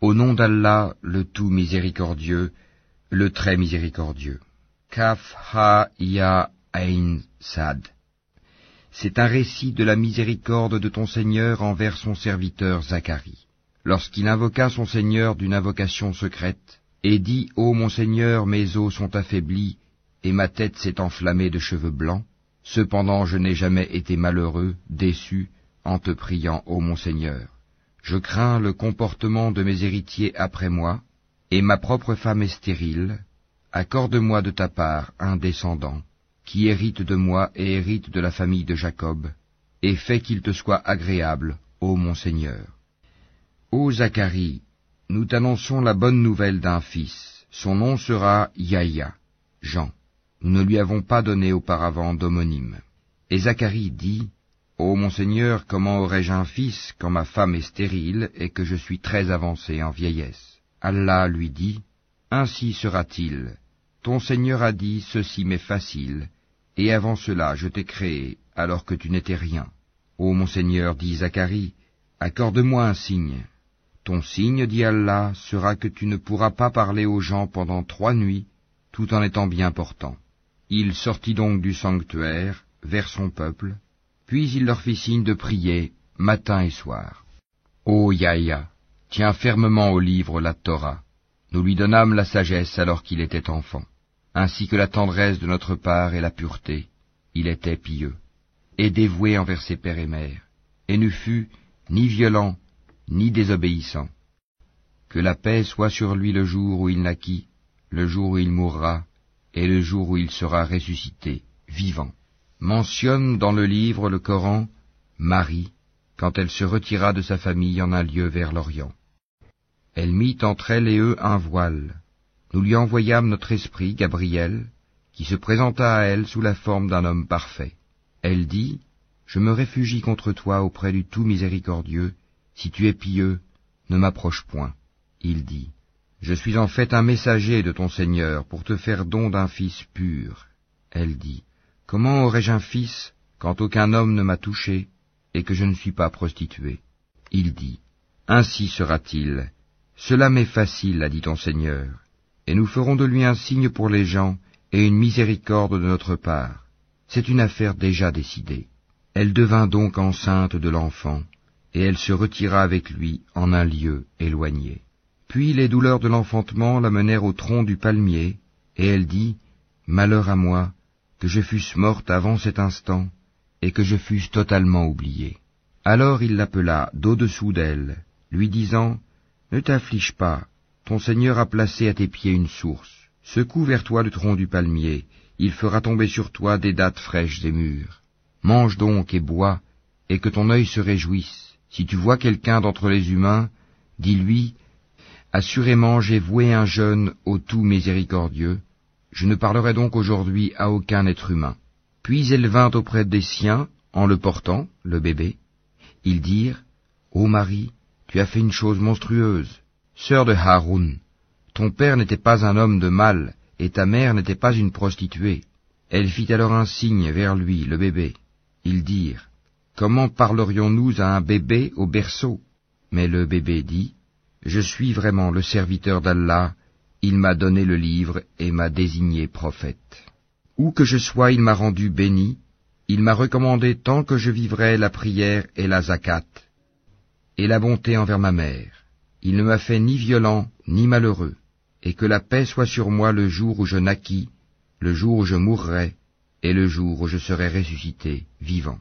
Au nom d'Allah, le tout miséricordieux, le très miséricordieux. Kaf ha ya ain sad. C'est un récit de la miséricorde de ton Seigneur envers son serviteur Zacharie. Lorsqu'il invoqua son Seigneur d'une invocation secrète, et dit « Ô mon Seigneur, mes os sont affaiblis, et ma tête s'est enflammée de cheveux blancs. Cependant je n'ai jamais été malheureux, déçu, en te priant, ô mon Seigneur. Je crains le comportement de mes héritiers après moi, et ma propre femme est stérile. Accorde-moi de ta part un descendant, qui hérite de moi et hérite de la famille de Jacob, et fais qu'il te soit agréable, ô mon Seigneur. Ô Zacharie, nous t'annonçons la bonne nouvelle d'un fils. Son nom sera Yahya, Jean. Nous ne lui avons pas donné auparavant d'homonyme. Et Zacharie dit, Ô mon Seigneur, comment aurais-je un fils quand ma femme est stérile et que je suis très avancé en vieillesse? Allah lui dit, Ainsi sera-t-il. Ton Seigneur a dit, ceci m'est facile, et avant cela je t'ai créé, alors que tu n'étais rien. Ô mon Seigneur, dit Zacharie, accorde-moi un signe. Ton signe, dit Allah, sera que tu ne pourras pas parler aux gens pendant 3 nuits, tout en étant bien portant. Il sortit donc du sanctuaire, vers son peuple, puis il leur fit signe de prier, matin et soir. Ô Yahya, tiens fermement au livre la Torah. Nous lui donnâmes la sagesse alors qu'il était enfant, ainsi que la tendresse de notre part et la pureté. Il était pieux, et dévoué envers ses pères et mères, et ne fut ni violent, ni désobéissant. Que la paix soit sur lui le jour où il naquit, le jour où il mourra, et le jour où il sera ressuscité, vivant. Mentionne dans le livre, le Coran, Marie, quand elle se retira de sa famille en un lieu vers l'Orient. Elle mit entre elle et eux un voile. Nous lui envoyâmes notre esprit, Gabriel, qui se présenta à elle sous la forme d'un homme parfait. Elle dit, Je me réfugie contre toi auprès du tout miséricordieux. Si tu es pieux, ne m'approche point. Il dit, Je suis en fait un messager de ton Seigneur pour te faire don d'un fils pur. Elle dit, Comment aurais-je un fils quand aucun homme ne m'a touché et que je ne suis pas prostituée? Il dit, Ainsi sera-t-il. Cela m'est facile, a dit ton Seigneur, et nous ferons de lui un signe pour les gens et une miséricorde de notre part. C'est une affaire déjà décidée. Elle devint donc enceinte de l'enfant, et elle se retira avec lui en un lieu éloigné. Puis les douleurs de l'enfantement la menèrent au tronc du palmier, et elle dit, Malheur à moi, que je fusse morte avant cet instant, et que je fusse totalement oubliée. Alors il l'appela d'au-dessous d'elle, lui disant, Ne t'afflige pas, ton Seigneur a placé à tes pieds une source. Secoue vers toi le tronc du palmier, il fera tomber sur toi des dattes fraîches et mûres. Mange donc et bois, et que ton œil se réjouisse. Si tu vois quelqu'un d'entre les humains, dis-lui, Assurément j'ai voué un jeûne au tout miséricordieux, je ne parlerai donc aujourd'hui à aucun être humain. Puis elle vint auprès des siens, en le portant, le bébé. Ils dirent, Ô Marie, tu as fait une chose monstrueuse. Sœur de Haroun, ton père n'était pas un homme de mal, et ta mère n'était pas une prostituée. Elle fit alors un signe vers lui, le bébé. Ils dirent, Comment parlerions-nous à un bébé au berceau? Mais le bébé dit, Je suis vraiment le serviteur d'Allah, il m'a donné le livre et m'a désigné prophète. Où que je sois, il m'a rendu béni, il m'a recommandé tant que je vivrai la prière et la zakat, et la bonté envers ma mère. Il ne m'a fait ni violent, ni malheureux, et que la paix soit sur moi le jour où je naquis, le jour où je mourrai, et le jour où je serai ressuscité, vivant.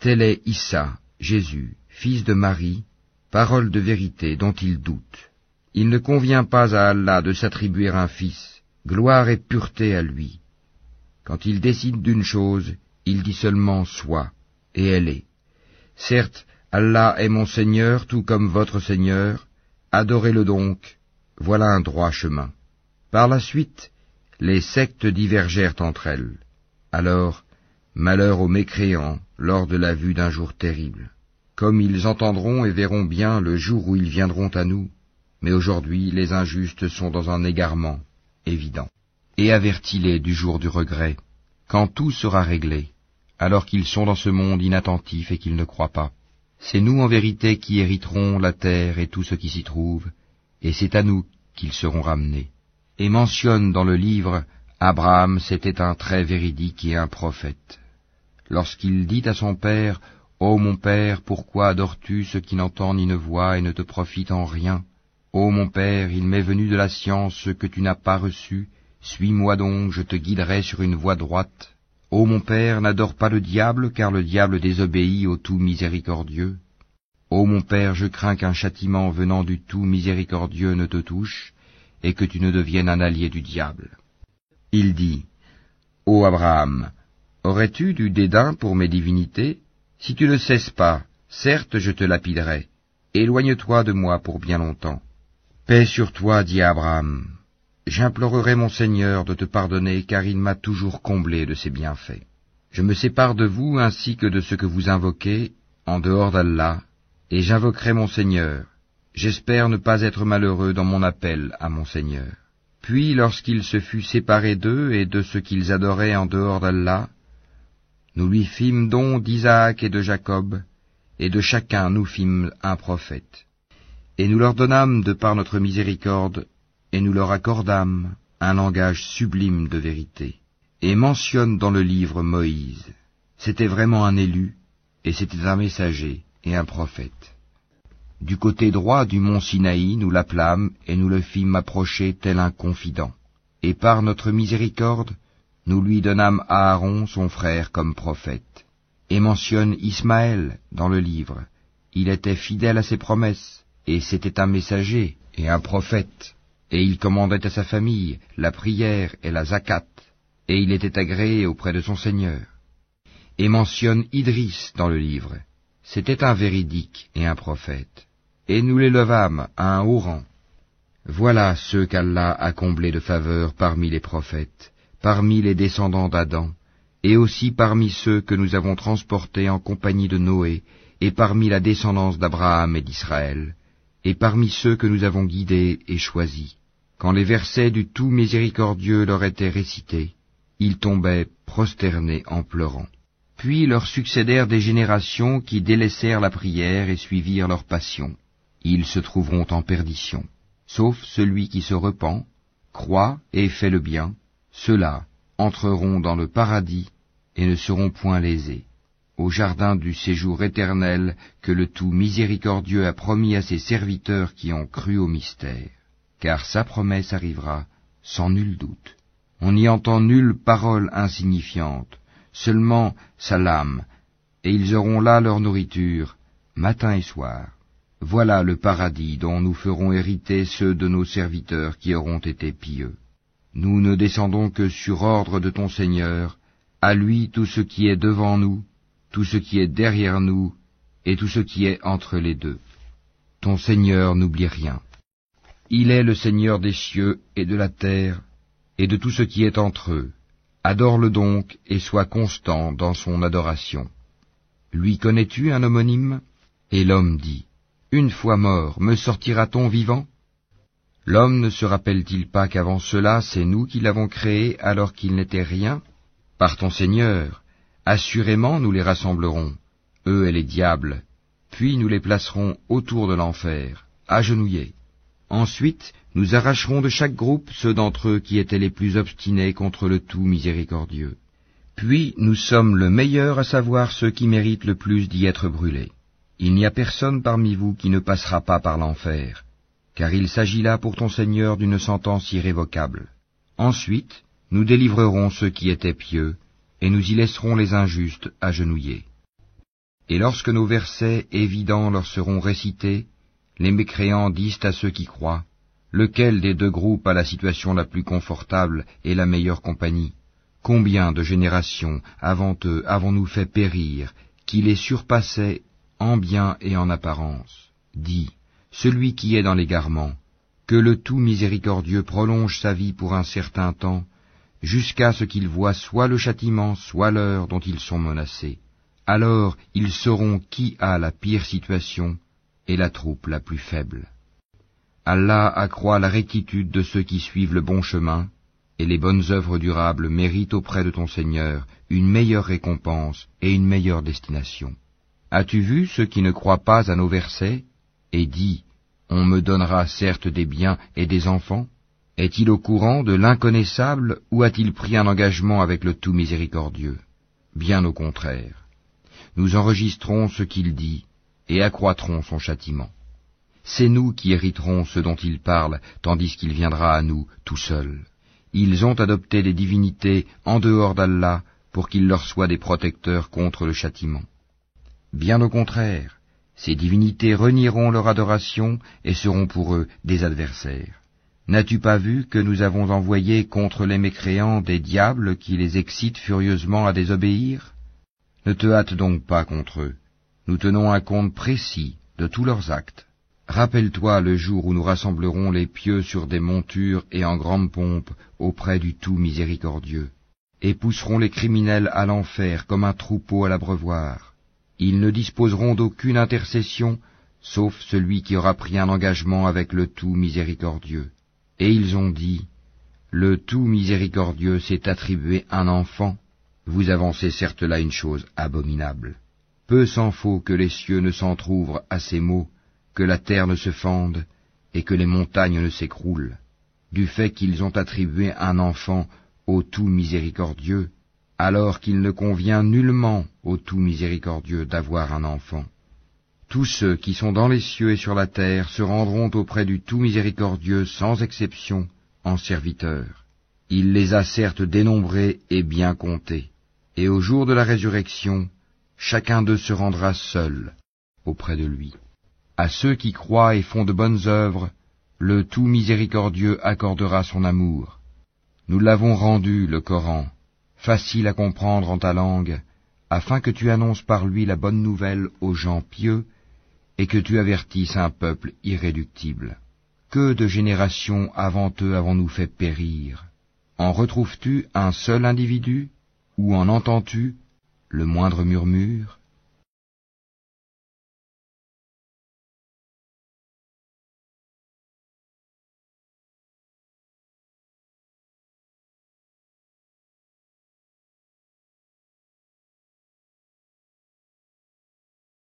Tel est Issa, Jésus, fils de Marie, parole de vérité dont il doute. Il ne convient pas à Allah de s'attribuer un fils, gloire et pureté à lui. Quand il décide d'une chose, il dit seulement « soit », et elle est. Certes, Allah est mon Seigneur tout comme votre Seigneur, adorez-le donc, voilà un droit chemin. Par la suite, les sectes divergèrent entre elles. Alors, malheur aux mécréants lors de la vue d'un jour terrible. Comme ils entendront et verront bien le jour où ils viendront à nous, mais aujourd'hui les injustes sont dans un égarement évident. Et avertis-les du jour du regret, quand tout sera réglé, alors qu'ils sont dans ce monde inattentif et qu'ils ne croient pas. C'est nous en vérité qui hériterons la terre et tout ce qui s'y trouve, et c'est à nous qu'ils seront ramenés. Et mentionne dans le livre, Abraham c'était un très véridique et un prophète. Lorsqu'il dit à son père, « Ô mon père, pourquoi adores-tu ce qui n'entend ni ne voit et ne te profite en rien? Ô mon père, il m'est venu de la science ce que tu n'as pas reçu, suis-moi donc, je te guiderai sur une voie droite. Ô mon père, n'adore pas le diable, car le diable désobéit au tout miséricordieux. Ô mon père, je crains qu'un châtiment venant du tout miséricordieux ne te touche, et que tu ne deviennes un allié du diable. » Il dit, « Ô Abraham, aurais-tu du dédain pour mes divinités? Si tu ne cesses pas, certes je te lapiderai. Éloigne-toi de moi pour bien longtemps. » Paix sur toi, dit Abraham. J'implorerai mon Seigneur de te pardonner, car il m'a toujours comblé de ses bienfaits. Je me sépare de vous ainsi que de ce que vous invoquez, en dehors d'Allah, et j'invoquerai mon Seigneur. J'espère ne pas être malheureux dans mon appel à mon Seigneur. Puis, lorsqu'il se fut séparé d'eux et de ce qu'ils adoraient en dehors d'Allah, nous lui fîmes don d'Isaac et de Jacob, et de chacun nous fîmes un prophète. Et nous leur donnâmes de par notre miséricorde, et nous leur accordâmes un langage sublime de vérité. Et mentionne dans le livre Moïse. C'était vraiment un élu, et c'était un messager et un prophète. Du côté droit du mont Sinaï, nous l'appelâmes, et nous le fîmes approcher tel un confident. Et par notre miséricorde, nous lui donnâmes Aaron, son frère, comme prophète. Et mentionne Ismaël dans le livre. Il était fidèle à ses promesses, et c'était un messager et un prophète. Et il commandait à sa famille la prière et la zakat, et il était agréé auprès de son Seigneur. Et mentionne Idris dans le livre. C'était un véridique et un prophète. Et nous l'élevâmes à un haut rang. Voilà ceux qu'Allah a comblés de faveur parmi les prophètes, parmi les descendants d'Adam, et aussi parmi ceux que nous avons transportés en compagnie de Noé, et parmi la descendance d'Abraham et d'Israël, et parmi ceux que nous avons guidés et choisis. Quand les versets du tout miséricordieux leur étaient récités, ils tombaient prosternés en pleurant. Puis leur succédèrent des générations qui délaissèrent la prière et suivirent leur passion. Ils se trouveront en perdition. Sauf celui qui se repent, croit et fait le bien, ceux-là entreront dans le paradis et ne seront point lésés, au jardin du séjour éternel que le tout miséricordieux a promis à ses serviteurs qui ont cru au mystère. Car sa promesse arrivera sans nul doute. On n'y entend nulle parole insignifiante, seulement salam, et ils auront là leur nourriture, matin et soir. Voilà le paradis dont nous ferons hériter ceux de nos serviteurs qui auront été pieux. Nous ne descendons que sur ordre de ton Seigneur, à lui tout ce qui est devant nous, tout ce qui est derrière nous, et tout ce qui est entre les deux. Ton Seigneur n'oublie rien. Il est le Seigneur des cieux et de la terre, et de tout ce qui est entre eux. Adore-le donc, et sois constant dans son adoration. Lui connais-tu un homonyme? Et l'homme dit, une fois mort, me sortira-t-on vivant? L'homme ne se rappelle-t-il pas qu'avant cela, c'est nous qui l'avons créé alors qu'il n'était rien? Par ton Seigneur, assurément nous les rassemblerons, eux et les diables, puis nous les placerons autour de l'enfer, agenouillés. Ensuite, nous arracherons de chaque groupe ceux d'entre eux qui étaient les plus obstinés contre le tout miséricordieux. Puis nous sommes le meilleur à savoir ceux qui méritent le plus d'y être brûlés. Il n'y a personne parmi vous qui ne passera pas par l'enfer, car il s'agit là pour ton Seigneur d'une sentence irrévocable. Ensuite, nous délivrerons ceux qui étaient pieux, et nous y laisserons les injustes agenouillés. Et lorsque nos versets évidents leur seront récités, les mécréants disent à ceux qui croient, lequel des deux groupes a la situation la plus confortable et la meilleure compagnie? Combien de générations avant eux avons-nous fait périr, qui les surpassaient en bien et en apparence? Dis, celui qui est dans l'égarement, que le tout miséricordieux prolonge sa vie pour un certain temps, jusqu'à ce qu'ils voient soit le châtiment, soit l'heure dont ils sont menacés. Alors ils sauront qui a la pire situation, et la troupe la plus faible. Allah accroît la rectitude de ceux qui suivent le bon chemin, et les bonnes œuvres durables méritent auprès de ton Seigneur une meilleure récompense et une meilleure destination. As-tu vu ceux qui ne croient pas à nos versets? Et dis, On me donnera certes des biens et des enfants. Est-il au courant de l'inconnaissable ou a-t-il pris un engagement avec le tout miséricordieux? Bien au contraire. Nous enregistrons ce qu'il dit et accroîtrons son châtiment. C'est nous qui hériterons ce dont il parle, tandis qu'il viendra à nous tout seul. Ils ont adopté des divinités en dehors d'Allah pour qu'ils leur soient des protecteurs contre le châtiment. Bien au contraire, ces divinités renieront leur adoration et seront pour eux des adversaires. N'as-tu pas vu que nous avons envoyé contre les mécréants des diables qui les excitent furieusement à désobéir? Ne te hâte donc pas contre eux. Nous tenons un compte précis de tous leurs actes. Rappelle-toi le jour où nous rassemblerons les pieux sur des montures et en grande pompe auprès du tout miséricordieux, et pousserons les criminels à l'enfer comme un troupeau à l'abreuvoir. Ils ne disposeront d'aucune intercession, sauf celui qui aura pris un engagement avec le tout miséricordieux. Et ils ont dit, le tout miséricordieux s'est attribué un enfant. Vous avancez certes là une chose abominable. Peu s'en faut que les cieux ne s'entr'ouvrent à ces mots, que la terre ne se fende, et que les montagnes ne s'écroulent, du fait qu'ils ont attribué un enfant au tout miséricordieux, alors qu'il ne convient nullement au tout miséricordieux d'avoir un enfant. Tous ceux qui sont dans les cieux et sur la terre se rendront auprès du tout miséricordieux sans exception en serviteurs. Il les a certes dénombrés et bien comptés, et au jour de la résurrection, chacun d'eux se rendra seul auprès de lui. À ceux qui croient et font de bonnes œuvres, le tout miséricordieux accordera son amour. Nous l'avons rendu, le Coran, facile à comprendre en ta langue, afin que tu annonces par lui la bonne nouvelle aux gens pieux, et que tu avertisses un peuple irréductible. Que de générations avant eux avons-nous fait périr? En retrouves-tu un seul individu? Ou en entends-tu le moindre murmure?